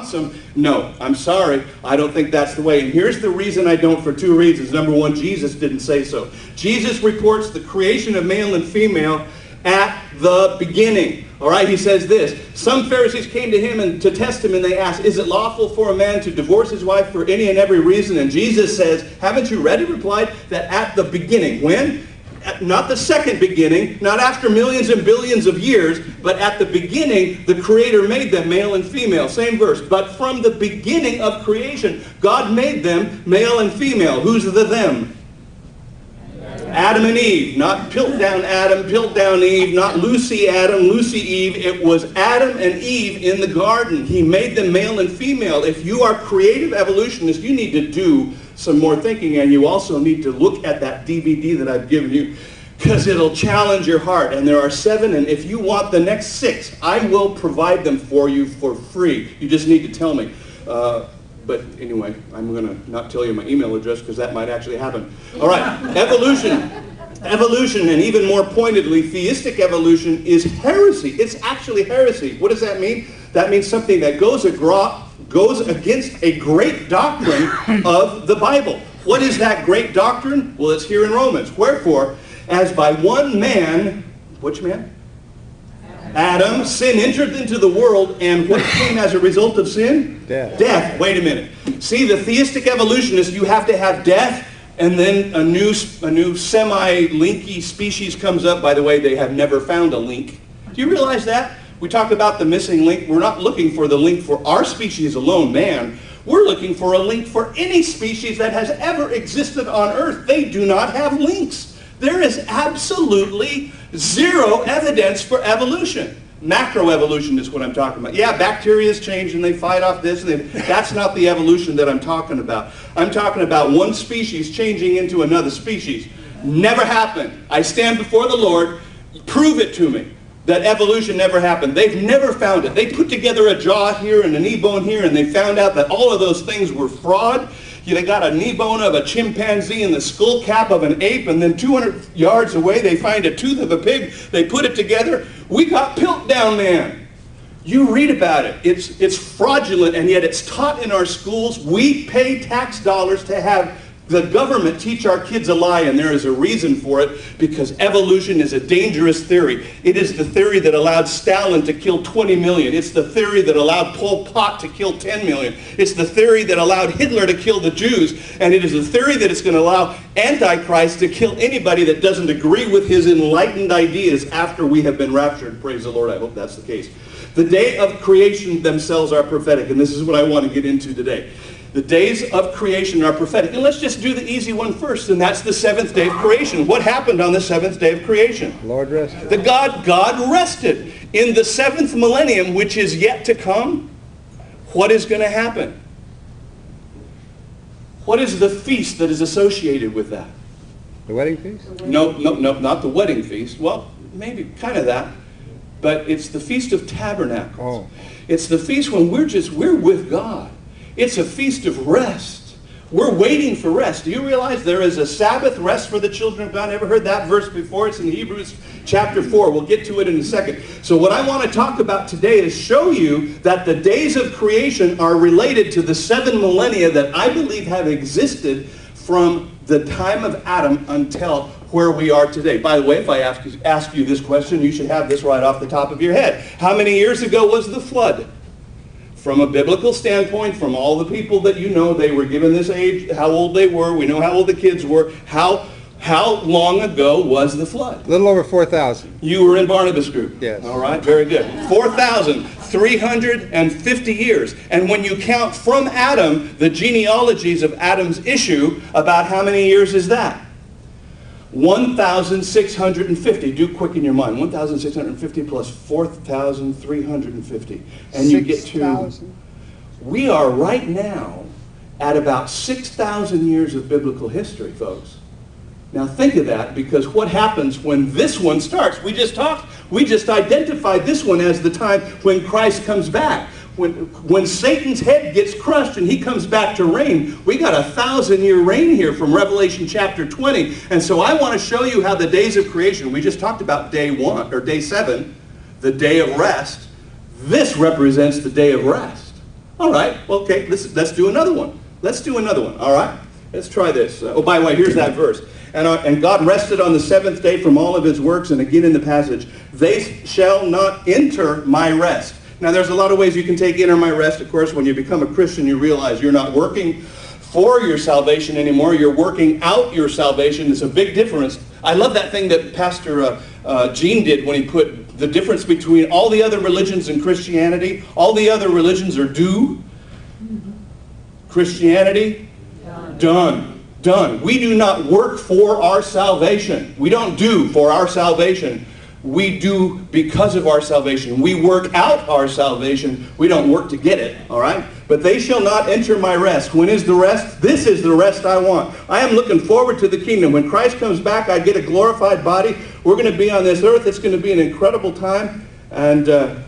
awesome. No, I'm sorry. I don't think that's the way. And here's the reason I don't, for two reasons. Number one, Jesus didn't say so. Jesus reports the creation of male and female at the beginning. All right, he says this. Some Pharisees came to him and to test him, and they asked, is it lawful for a man to divorce his wife for any and every reason? And Jesus says, haven't you read? He replied, that at the beginning. When? Not the second beginning, not after millions and billions of years, but at the beginning, the Creator made them male and female. Same verse. But from the beginning of creation, God made them male and female. Who's the them? Adam and Eve. Not Piltdown Adam, Piltdown Eve. Not Lucy Adam, Lucy Eve. It was Adam and Eve in the garden. He made them male and female. If you are creative evolutionists, you need to do some more thinking, and you also need to look at that DVD that I've given you, because it'll challenge your heart. And there are 7, and if you want the next 6, I will provide them for you for free. You just need to tell me. But anyway, I'm going to not tell you my email address because that might actually happen. All right, evolution. Evolution, and even more pointedly, theistic evolution is heresy. It's actually heresy. What does that mean? That means something that goes against a great doctrine of the Bible. What is that great doctrine? Well, it's here in Romans. Wherefore, as by one man, which man? Adam, sin entered into the world, and what came as a result of sin? Death. Death. Wait a minute. See, the theistic evolutionist, you have to have death, and then a new semi-linky species comes up. By the way, they have never found a link. Do you realize that? We talked about the missing link. We're not looking for the link for our species alone, man. We're looking for a link for any species that has ever existed on Earth. They do not have links. There is absolutely zero evidence for evolution. Macroevolution is what I'm talking about. Yeah, bacteria's change and they fight off this. And that's not the evolution that I'm talking about. I'm talking about one species changing into another species. Never happened. I stand before the Lord. Prove it to me that evolution never happened. They've never found it. They put together a jaw here and a knee bone here, and they found out that all of those things were fraud. They got a knee bone of a chimpanzee and the skull cap of an ape, and then 200 yards away they find a tooth of a pig. They put it together. We got Piltdown Man. You read about it. It's fraudulent, and yet it's taught in our schools. We pay tax dollars to have the government teach our kids a lie, and there is a reason for it, because evolution is a dangerous theory. It is the theory that allowed Stalin to kill 20 million. It's the theory that allowed Pol Pot to kill 10 million. It's the theory that allowed Hitler to kill the Jews, and it is the theory that is going to allow Antichrist to kill anybody that doesn't agree with his enlightened ideas after we have been raptured. Praise the Lord. I hope that's the case. The day of creation themselves are prophetic, and this is what I want to get into today. The days of creation are prophetic. And let's just do the easy one first, and that's the 7th day of creation. What happened on the 7th day of creation? Lord rested. God rested. In the 7th millennium, which is yet to come, what is going to happen? What is the feast that is associated with that? The wedding feast? No, not the wedding feast. Well, maybe kind of that. But it's the Feast of Tabernacles. Oh. It's the feast when we're with God. It's a feast of rest. We're waiting for rest. Do you realize there is a Sabbath rest for the children of God? Ever heard that verse before? It's in Hebrews chapter 4. We'll get to it in a second. So what I want to talk about today is show you that the days of creation are related to the 7 millennia that I believe have existed from the time of Adam until where we are today. By the way, if I ask you this question, you should have this right off the top of your head. How many years ago was the flood? From a biblical standpoint, from all the people that you know, they were given this age, how old they were, we know how old the kids were, how long ago was the flood? A little over 4,000. You were in Barnabas group? Yes. All right, very good. 4,350 years. And when you count from Adam, the genealogies of Adam's issue, about how many years is that? 1,650. Do quick in your mind. 1,650 plus 4,350. And you get to... We are right now at about 6,000 years of biblical history, folks. Now think of that, because what happens when this one starts? We just identified this one as the time when Christ comes back. When Satan's head gets crushed and he comes back to reign, we got a 1,000-year reign here from Revelation chapter 20. And so I want to show you how the days of creation, we just talked about day 1 or day 7, the day of rest. This represents the day of rest. All right, well, okay, let's do another one. Let's do another one, all right? Let's try this. Oh, by the way, here's that verse. And God rested on the seventh day from all of his works, and again in the passage, they shall not enter my rest. Now, there's a lot of ways you can take enter my rest. Of course, when you become a Christian, you realize you're not working for your salvation anymore. You're working out your salvation. It's a big difference. I love that thing that Pastor Gene did when he put the difference between all the other religions and Christianity. All the other religions are do. Christianity, done. Done. We do not work for our salvation. We don't do for our salvation. We do because of our salvation. We work out our salvation. We don't work to get it, all right? But they shall not enter my rest. When is the rest? This is the rest I want. I am looking forward to the kingdom. When Christ comes back, I get a glorified body. We're going to be on this earth. It's going to be an incredible time. And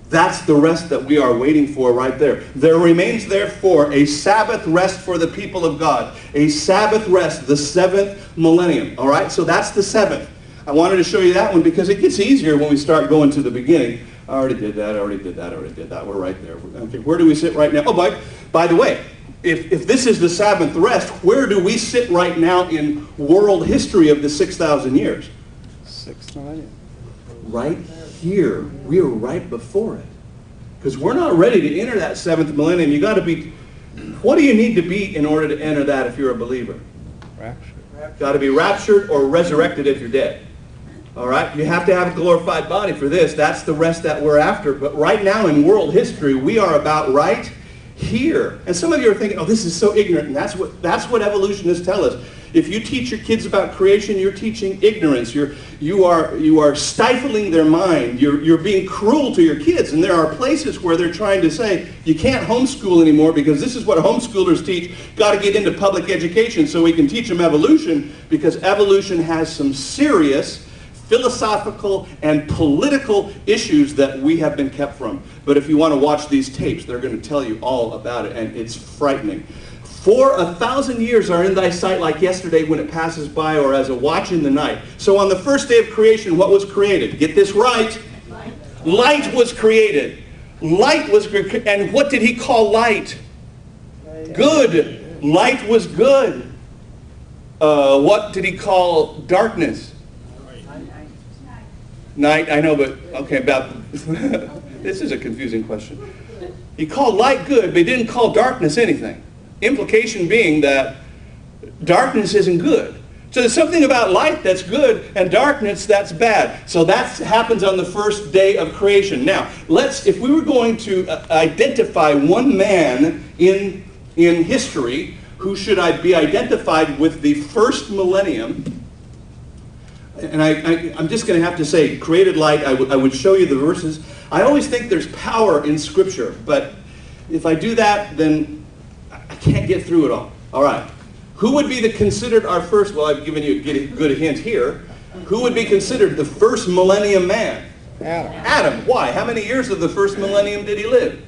that's the rest that we are waiting for right there. There remains, therefore, a Sabbath rest for the people of God. A Sabbath rest, the seventh millennium. All right? So that's the seventh. I wanted to show you that one because it gets easier when we start going to the beginning. I already did that, I already did that, I already did that. We're right there. Okay, where do we sit right now? Oh, by the way, if this is the Sabbath rest, where do we sit right now in world history of the 6,000 years? 6 millennium. Right here. We are right before it. Because we're not ready to enter that seventh millennium. You got to be, what do you need to be in order to enter that if you're a believer? Rapture. Got to be raptured or resurrected if you're dead. All right? You have to have a glorified body for this. That's the rest that we're after. But right now in world history, we are about right here. And some of you are thinking, oh, this is so ignorant. And that's what evolutionists tell us. If you teach your kids about creation, you're teaching ignorance. You are stifling their mind. You're being cruel to your kids. And there are places where they're trying to say, you can't homeschool anymore because this is what homeschoolers teach. Got to get into public education so we can teach them evolution, because evolution has some serious philosophical and political issues that we have been kept from. But if you want to watch these tapes, they're going to tell you all about it, and it's frightening. For 1,000 years are in thy sight like yesterday when it passes by, or as a watch in the night. So on the first day of creation, what was created? Get this right. Light was created. Light was created. And what did he call light? Good. Light was good. What did he call darkness? Night, I know, but okay, about this is a confusing question. He called light good, but he didn't call darkness anything. Implication being that darkness isn't good. So there's something about light that's good and darkness that's bad. So that happens on the first day of creation. Now, if we were going to identify one man in history who should be identified with the first millennium, and I'm just going to have to say, created light, I would show you the verses. I always think there's power in Scripture, but if I do that, then I can't get through it all. All right. Who would be considered our first, well, I've given you a good hint here. Who would be considered the first millennium man? Adam. Adam. Why? How many years of the first millennium did he live?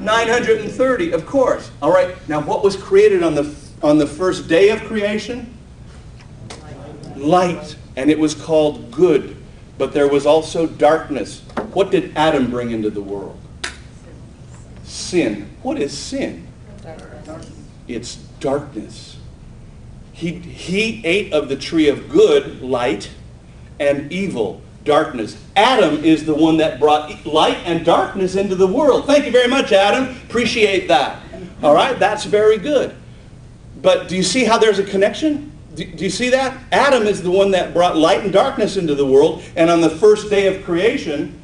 930, of course. All right. Now, what was created on the first day of creation? Light. And it was called good. But there was also darkness. What did Adam bring into the world? Sin. What is sin? It's darkness. He ate of the tree of good, light, and evil, darkness. Adam is the one that brought light and darkness into the world. Thank you very much, Adam. Appreciate that. All right, that's very good. But do you see how there's a connection? Do you see that? Adam is the one that brought light and darkness into the world, and on the first day of creation,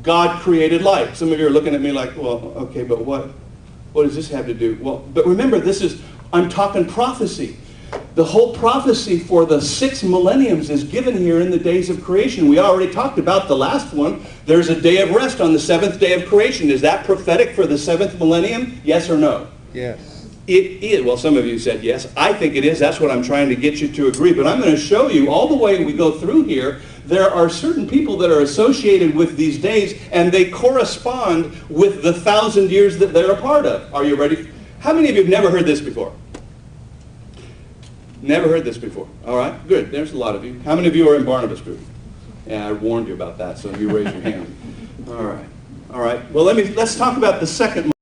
God created light. Some of you are looking at me like, well, okay, but what does this have to do? Well, but remember, I'm talking prophecy. The whole prophecy for the 6 millenniums is given here in the days of creation. We already talked about the last one. There's a day of rest on the 7th day of creation. Is that prophetic for the 7th millennium? Yes or no? Yes. It is. Well, some of you said yes. I think it is. That's what I'm trying to get you to agree. But I'm going to show you all the way we go through here, there are certain people that are associated with these days, and they correspond with the 1,000 years that they're a part of. Are you ready? How many of you have never heard this before? Never heard this before. All right, good. There's a lot of you. How many of you are in Barnabas group? Yeah, I warned you about that, so you raise your hand. All right. All right. Well, let's talk about the second